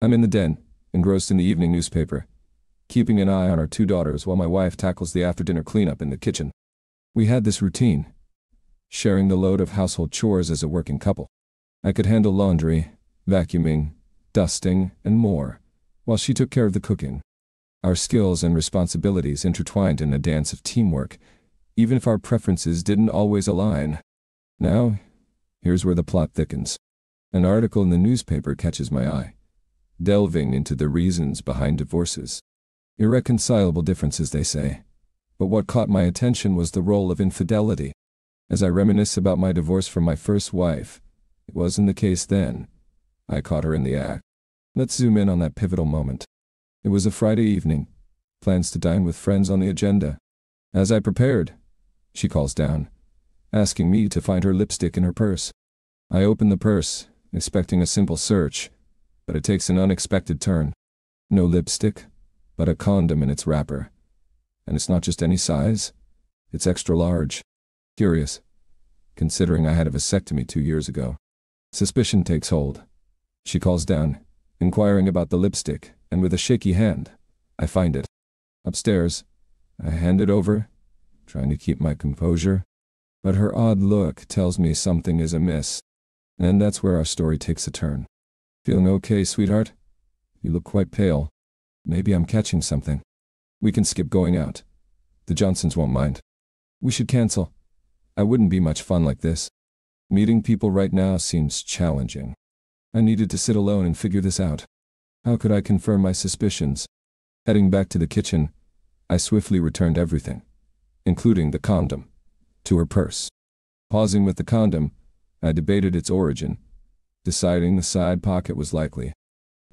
I'm in the den, engrossed in the evening newspaper, keeping an eye on our two daughters while my wife tackles the after-dinner cleanup in the kitchen. We had this routine, sharing the load of household chores as a working couple. I could handle laundry, vacuuming, dusting, and more, while she took care of the cooking. Our skills and responsibilities intertwined in a dance of teamwork, even if our preferences didn't always align. Now, here's where the plot thickens. An article in the newspaper catches my eye, delving into the reasons behind divorces. Irreconcilable differences, they say. But what caught my attention was the role of infidelity. As I reminisce about my divorce from my first wife, it wasn't the case then. I caught her in the act. Let's zoom in on that pivotal moment. It was a Friday evening, plans to dine with friends on the agenda. As I prepared, she calls down, asking me to find her lipstick in her purse. I open the purse, expecting a simple search, but it takes an unexpected turn. No lipstick, but a condom in its wrapper. And it's not just any size, it's extra large. Curious, considering I had a vasectomy 2 years ago. Suspicion takes hold. She calls down, inquiring about the lipstick, and with a shaky hand, I find it. Upstairs, I hand it over, trying to keep my composure, but her odd look tells me something is amiss. And that's where our story takes a turn. Feeling okay, sweetheart? You look quite pale. Maybe I'm catching something. We can skip going out. The Johnsons won't mind. We should cancel. I wouldn't be much fun like this. Meeting people right now seems challenging. I needed to sit alone and figure this out. How could I confirm my suspicions? Heading back to the kitchen, I swiftly returned everything, including the condom, to her purse. Pausing with the condom, I debated its origin, deciding the side pocket was likely.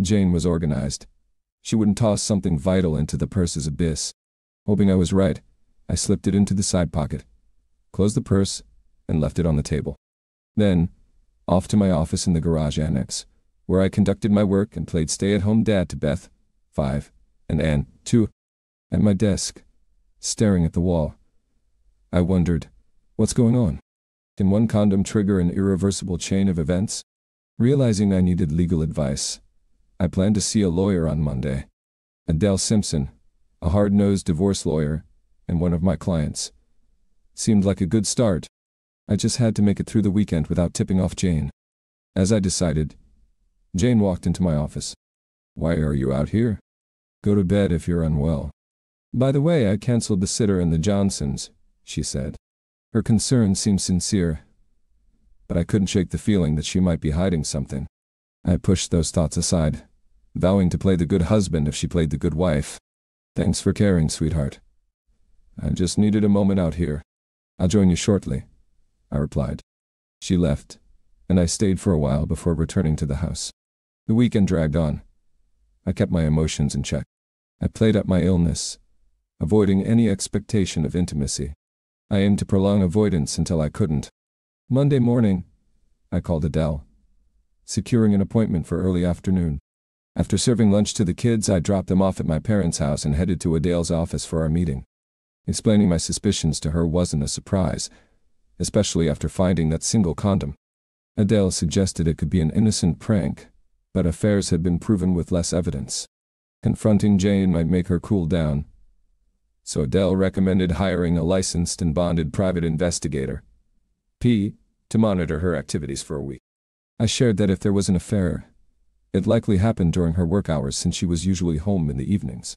Jane was organized. She wouldn't toss something vital into the purse's abyss. Hoping I was right, I slipped it into the side pocket, closed the purse, and left it on the table. Then, off to my office in the garage annex, where I conducted my work and played stay-at-home dad to Beth, 5, and Anne, 2. At my desk, staring at the wall, I wondered, what's going on? Can one condom trigger an irreversible chain of events? Realizing I needed legal advice, I planned to see a lawyer on Monday. Adele Simpson, a hard-nosed divorce lawyer, and one of my clients. Seemed like a good start. I just had to make it through the weekend without tipping off Jane. As I decided, Jane walked into my office. Why are you out here? Go to bed if you're unwell. By the way, I canceled the sitter and the Johnsons, she said. Her concern seemed sincere, but I couldn't shake the feeling that she might be hiding something. I pushed those thoughts aside, vowing to play the good husband if she played the good wife. Thanks for caring, sweetheart. I just needed a moment out here. I'll join you shortly, I replied. She left, and I stayed for a while before returning to the house. The weekend dragged on. I kept my emotions in check. I played up my illness, avoiding any expectation of intimacy. I aimed to prolong avoidance until I couldn't. Monday morning, I called Adele, securing an appointment for early afternoon. After serving lunch to the kids, I dropped them off at my parents' house and headed to Adele's office for our meeting. Explaining my suspicions to her wasn't a surprise, especially after finding that single condom. Adele suggested it could be an innocent prank, but affairs had been proven with less evidence. Confronting Jane might make her cool down. So Adele recommended hiring a licensed and bonded private investigator, P, to monitor her activities for a week. I shared that if there was an affair, it likely happened during her work hours since she was usually home in the evenings.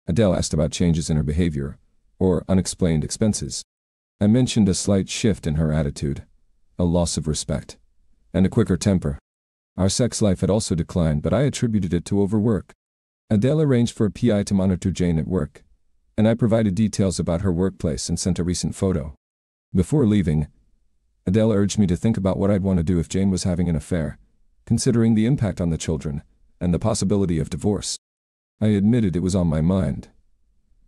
Adele asked about changes in her behavior, or unexplained expenses. I mentioned a slight shift in her attitude, a loss of respect, and a quicker temper. Our sex life had also declined, but I attributed it to overwork. Adele arranged for a PI to monitor Jane at work, and I provided details about her workplace and sent a recent photo. Before leaving, Adele urged me to think about what I'd want to do if Jane was having an affair, considering the impact on the children and the possibility of divorce. I admitted it was on my mind,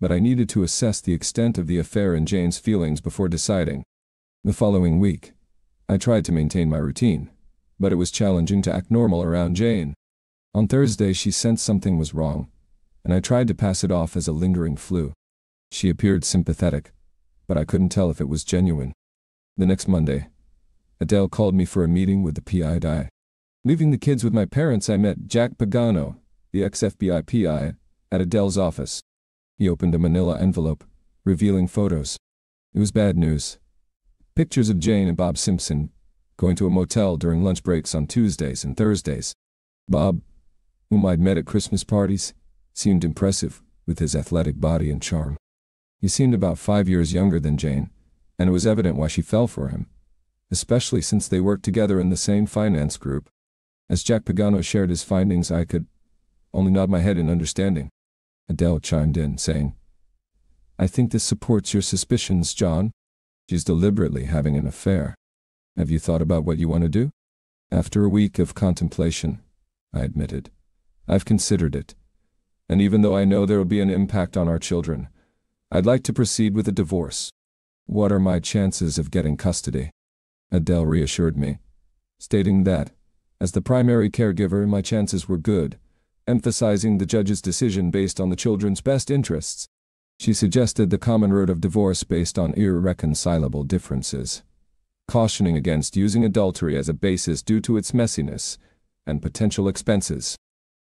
but I needed to assess the extent of the affair and Jane's feelings before deciding. The following week, I tried to maintain my routine, but it was challenging to act normal around Jane. On Thursday, she sensed something was wrong, and I tried to pass it off as a lingering flu. She appeared sympathetic, but I couldn't tell if it was genuine. The next Monday, Adele called me for a meeting with the PI. Leaving the kids with my parents, I met Jack Pagano, the ex-FBI PI, at Adele's office. He opened a manila envelope, revealing photos. It was bad news. Pictures of Jane and Bob Simpson going to a motel during lunch breaks on Tuesdays and Thursdays. Bob, whom I'd met at Christmas parties, seemed impressive with his athletic body and charm. He seemed about 5 years younger than Jane, and it was evident why she fell for him, especially since they worked together in the same finance group. As Jack Pagano shared his findings, I could only nod my head in understanding. Adele chimed in, saying, "I think this supports your suspicions, John. She's deliberately having an affair. Have you thought about what you want to do?" After a week of contemplation, I admitted, "I've considered it. And even though I know there will be an impact on our children, I'd like to proceed with a divorce. What are my chances of getting custody?" Adele reassured me, stating that, as the primary caregiver, my chances were good, emphasizing the judge's decision based on the children's best interests. She suggested the common route of divorce based on irreconcilable differences, cautioning against using adultery as a basis due to its messiness and potential expenses.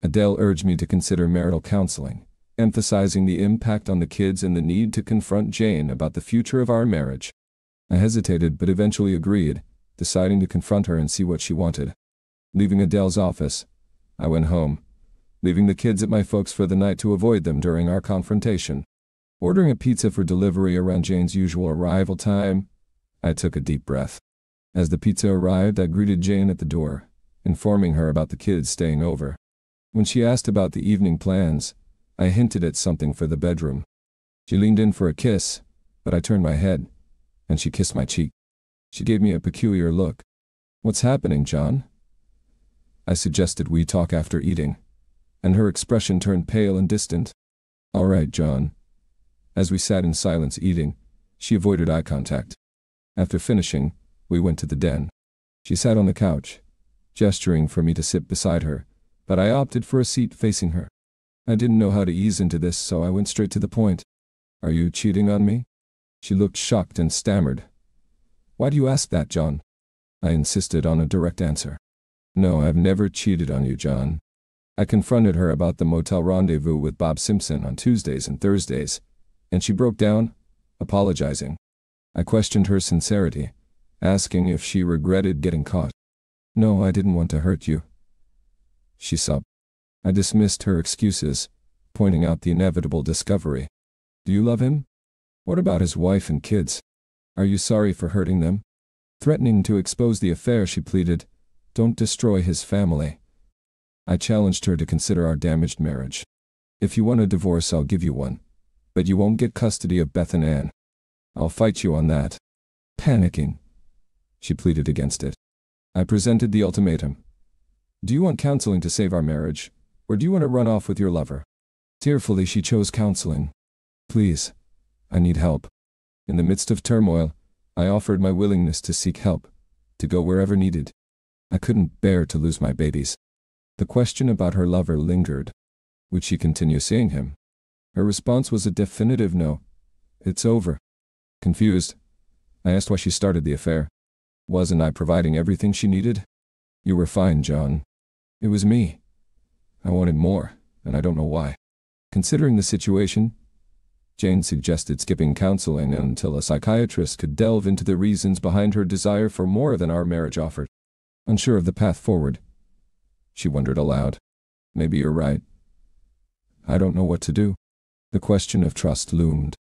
Adele urged me to consider marital counseling, emphasizing the impact on the kids and the need to confront Jane about the future of our marriage. I hesitated but eventually agreed, deciding to confront her and see what she wanted. Leaving Adele's office, I went home, leaving the kids at my folks' for the night to avoid them during our confrontation. Ordering a pizza for delivery around Jane's usual arrival time, I took a deep breath. As the pizza arrived, I greeted Jane at the door, informing her about the kids staying over. When she asked about the evening plans, I hinted at something for the bedroom. She leaned in for a kiss, but I turned my head, and she kissed my cheek. She gave me a peculiar look. "What's happening, John?" I suggested we talk after eating, and her expression turned pale and distant. "All right, John." As we sat in silence eating, she avoided eye contact. After finishing, we went to the den. She sat on the couch, gesturing for me to sit beside her, but I opted for a seat facing her. I didn't know how to ease into this, so I went straight to the point. "Are you cheating on me?" She looked shocked and stammered. "Why do you ask that, John?" I insisted on a direct answer. "No, I've never cheated on you, John." I confronted her about the motel rendezvous with Bob Simpson on Tuesdays and Thursdays, and she broke down, apologizing. I questioned her sincerity, asking if she regretted getting caught. "No, I didn't want to hurt you," she sobbed. I dismissed her excuses, pointing out the inevitable discovery. "Do you love him? What about his wife and kids? Are you sorry for hurting them?" Threatening to expose the affair, she pleaded, "Don't destroy his family." I challenged her to consider our damaged marriage. "If you want a divorce, I'll give you one, but you won't get custody of Beth and Ann. I'll fight you on that." Panicking, she pleaded against it. I presented the ultimatum. "Do you want counseling to save our marriage, or do you want to run off with your lover?" Tearfully, she chose counseling. "Please, I need help." In the midst of turmoil, I offered my willingness to seek help, to go wherever needed. I couldn't bear to lose my babies. The question about her lover lingered. Would she continue seeing him? Her response was a definitive no. "It's over." Confused, I asked why she started the affair. Wasn't I providing everything she needed? "You were fine, John. It was me. I wanted more, and I don't know why." Considering the situation, Jane suggested skipping counseling until a psychiatrist could delve into the reasons behind her desire for more than our marriage offered. Unsure of the path forward, she wondered aloud, "Maybe you're right. I don't know what to do." The question of trust loomed.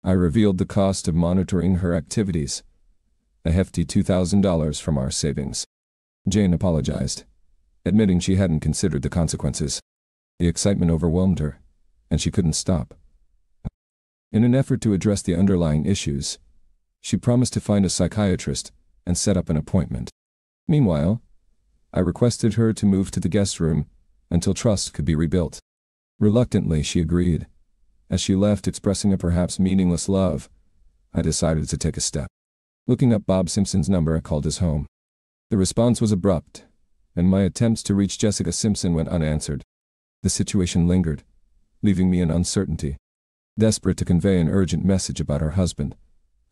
I revealed the cost of monitoring her activities, a hefty $2,000 from our savings. Jane apologized, admitting she hadn't considered the consequences. The excitement overwhelmed her, and she couldn't stop. In an effort to address the underlying issues, she promised to find a psychiatrist and set up an appointment. Meanwhile, I requested her to move to the guest room until trust could be rebuilt. Reluctantly, she agreed. As she left expressing a perhaps meaningless love, I decided to take a step. Looking up Bob Simpson's number, I called his home. The response was abrupt, and my attempts to reach Jessica Simpson went unanswered. The situation lingered, leaving me in uncertainty. Desperate to convey an urgent message about her husband,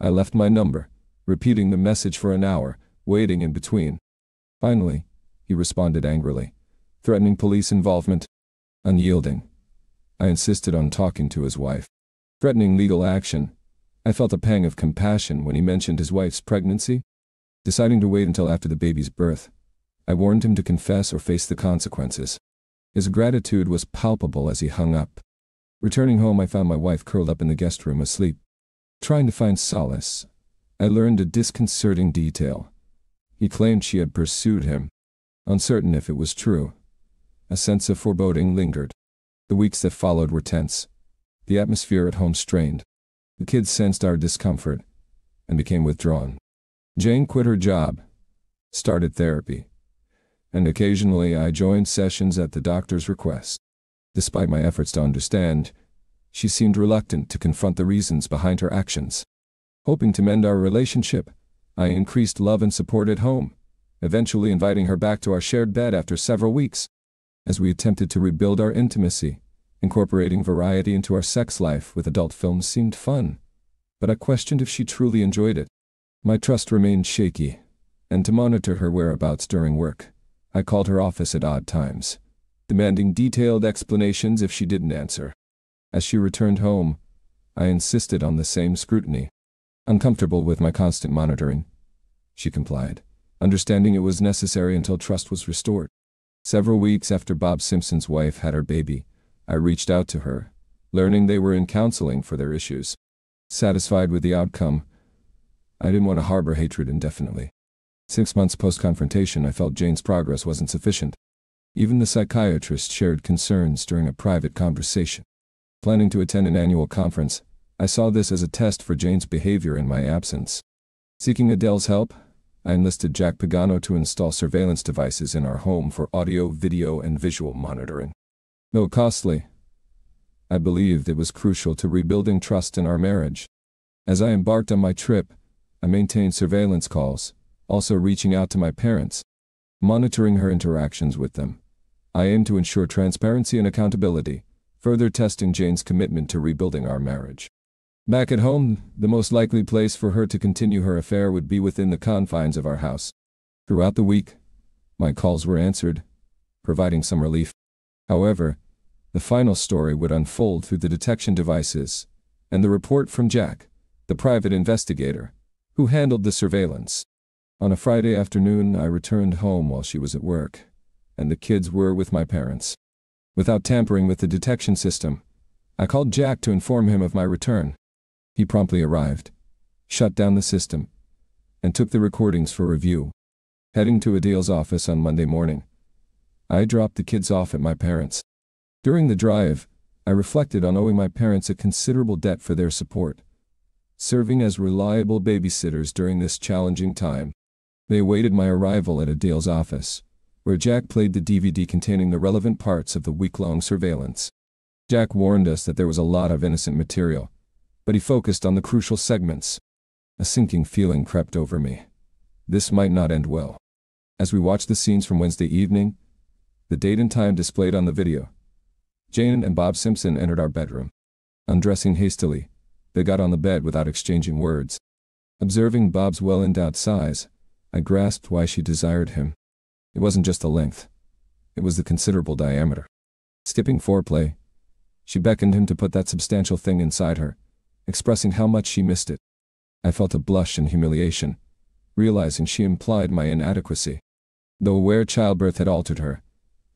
I left my number, repeating the message for an hour, waiting in between. Finally, he responded angrily, threatening police involvement. Unyielding, I insisted on talking to his wife. Threatening legal action, I felt a pang of compassion when he mentioned his wife's pregnancy. Deciding to wait until after the baby's birth, I warned him to confess or face the consequences. His gratitude was palpable as he hung up. Returning home, I found my wife curled up in the guest room asleep. Trying to find solace, I learned a disconcerting detail. He claimed she had pursued him. Uncertain if it was true, a sense of foreboding lingered. The weeks that followed were tense. The atmosphere at home strained. The kids sensed our discomfort and became withdrawn. Jane quit her job, started therapy, and occasionally I joined sessions at the doctor's request. Despite my efforts to understand, she seemed reluctant to confront the reasons behind her actions. Hoping to mend our relationship, I increased love and support at home, eventually inviting her back to our shared bed after several weeks. As we attempted to rebuild our intimacy, incorporating variety into our sex life with adult films seemed fun, but I questioned if she truly enjoyed it. My trust remained shaky, and to monitor her whereabouts during work, I called her office at odd times, demanding detailed explanations if she didn't answer. As she returned home, I insisted on the same scrutiny. Uncomfortable with my constant monitoring, she complied, understanding it was necessary until trust was restored. Several weeks after Bob Simpson's wife had her baby, I reached out to her, learning they were in counseling for their issues. Satisfied with the outcome, I didn't want to harbor hatred indefinitely. 6 months post-confrontation, I felt Jane's progress wasn't sufficient. Even the psychiatrist shared concerns during a private conversation. Planning to attend an annual conference, I saw this as a test for Jane's behavior in my absence. Seeking Adele's help, I enlisted Jack Pagano to install surveillance devices in our home for audio, video, and visual monitoring. Though costly, I believed it was crucial to rebuilding trust in our marriage. As I embarked on my trip, I maintained surveillance calls, also reaching out to my parents, monitoring her interactions with them. I aimed to ensure transparency and accountability, further testing Jane's commitment to rebuilding our marriage. Back at home, the most likely place for her to continue her affair would be within the confines of our house. Throughout the week, my calls were answered, providing some relief. However, the final story would unfold through the detection devices and the report from Jack, the private investigator, who handled the surveillance. On a Friday afternoon, I returned home while she was at work, and the kids were with my parents. Without tampering with the detection system, I called Jack to inform him of my return. He promptly arrived, shut down the system, and took the recordings for review. Heading to Adele's office on Monday morning, I dropped the kids off at my parents'. During the drive, I reflected on owing my parents a considerable debt for their support, serving as reliable babysitters during this challenging time. They awaited my arrival at Adele's office, where Jack played the DVD containing the relevant parts of the week-long surveillance. Jack warned us that there was a lot of innocent material, but he focused on the crucial segments. A sinking feeling crept over me. This might not end well. As we watched the scenes from Wednesday evening, the date and time displayed on the video, Jane and Bob Simpson entered our bedroom. Undressing hastily, they got on the bed without exchanging words. Observing Bob's well-endowed size, I grasped why she desired him. It wasn't just the length. It was the considerable diameter. Skipping foreplay, she beckoned him to put that substantial thing inside her, expressing how much she missed it. I felt a blush and humiliation, realizing she implied my inadequacy. Though aware childbirth had altered her,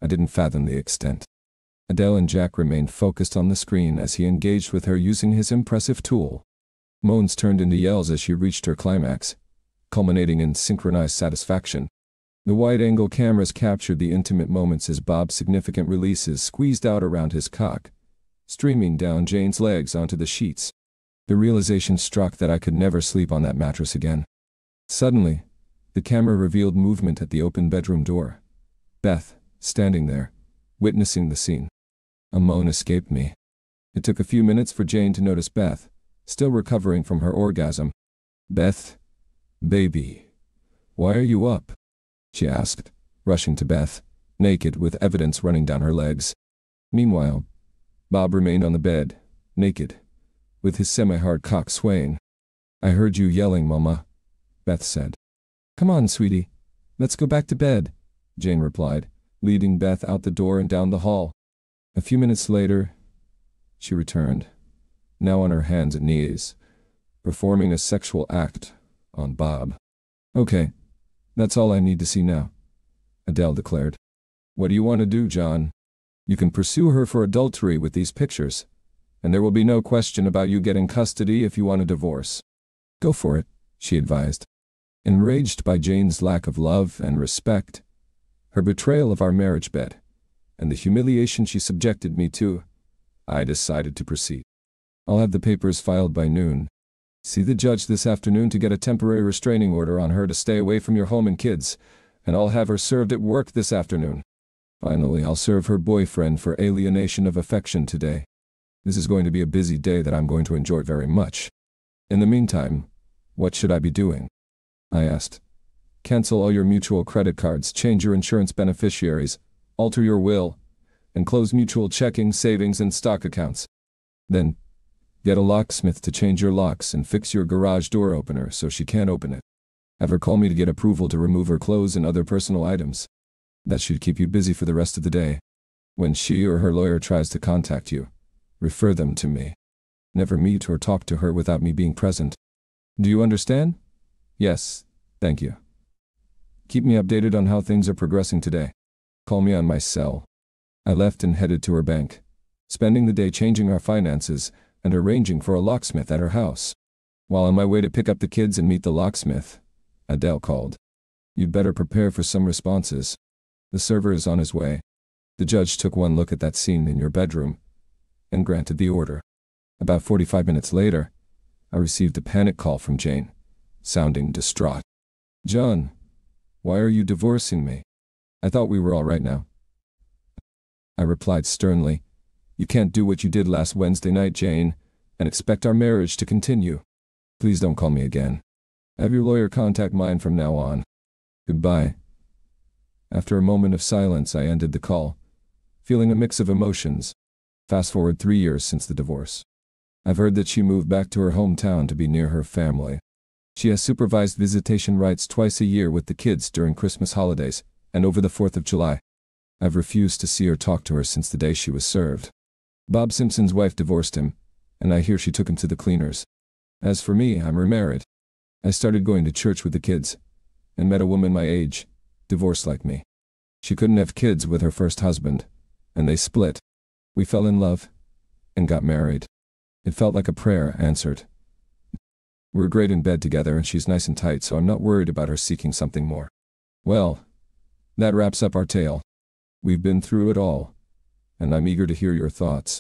I didn't fathom the extent. Adele and Jack remained focused on the screen as he engaged with her using his impressive tool. Moans turned into yells as she reached her climax, culminating in synchronized satisfaction. The wide-angle cameras captured the intimate moments as Bob's significant releases squeezed out around his cock, streaming down Jane's legs onto the sheets. The realization struck that I could never sleep on that mattress again. Suddenly, the camera revealed movement at the open bedroom door. Beth, standing there, witnessing the scene. A moan escaped me. It took a few minutes for Jane to notice Beth, still recovering from her orgasm. "Beth, baby, why are you up?" she asked, rushing to Beth, naked with evidence running down her legs. Meanwhile, Bob remained on the bed, naked, with his semi-hard cock swaying. "I heard you yelling, Mama," Beth said. "Come on, sweetie. Let's go back to bed," Jane replied, leading Beth out the door and down the hall. A few minutes later, she returned, now on her hands and knees, performing a sexual act on Bob. Okay, that's all I need to see now, Adele declared. What do you want to do, John? You can pursue her for adultery with these pictures, and there will be no question about you getting custody if you want a divorce. Go for it, she advised. Enraged by Jane's lack of love and respect, her betrayal of our marriage bed, and the humiliation she subjected me to, I decided to proceed. I'll have the papers filed by noon. See the judge this afternoon to get a temporary restraining order on her to stay away from your home and kids, and I'll have her served at work this afternoon. Finally, I'll serve her boyfriend for alienation of affection today. This is going to be a busy day that I'm going to enjoy very much. In the meantime, what should I be doing? I asked. Cancel all your mutual credit cards, change your insurance beneficiaries, alter your will, and close mutual checking, savings, and stock accounts. Then, get a locksmith to change your locks and fix your garage door opener so she can't open it. Have her call me to get approval to remove her clothes and other personal items. That should keep you busy for the rest of the day. When she or her lawyer tries to contact you, refer them to me. Never meet or talk to her without me being present. Do you understand? Yes, thank you. Keep me updated on how things are progressing today. Call me on my cell. I left and headed to her bank, spending the day changing our finances and arranging for a locksmith at her house. While on my way to pick up the kids and meet the locksmith, Adele called. You'd better prepare for some responses. The server is on his way. The judge took one look at that scene in your bedroom and granted the order. About 45 minutes later, I received a panic call from Jane, sounding distraught. John, why are you divorcing me? I thought we were all right now. I replied sternly, You can't do what you did last Wednesday night, Jane, and expect our marriage to continue. Please don't call me again. Have your lawyer contact mine from now on. Goodbye. After a moment of silence, I ended the call, feeling a mix of emotions. Fast forward 3 years since the divorce. I've heard that she moved back to her hometown to be near her family. She has supervised visitation rights twice a year with the kids during Christmas holidays and over the 4th of July. I've refused to see or talk to her since the day she was served. Bob Simpson's wife divorced him, and I hear she took him to the cleaners. As for me, I'm remarried. I started going to church with the kids, and met a woman my age, divorced like me. She couldn't have kids with her first husband, and they split. We fell in love, and got married. It felt like a prayer answered. We're great in bed together, and she's nice and tight, so I'm not worried about her seeking something more. Well, that wraps up our tale. We've been through it all, and I'm eager to hear your thoughts.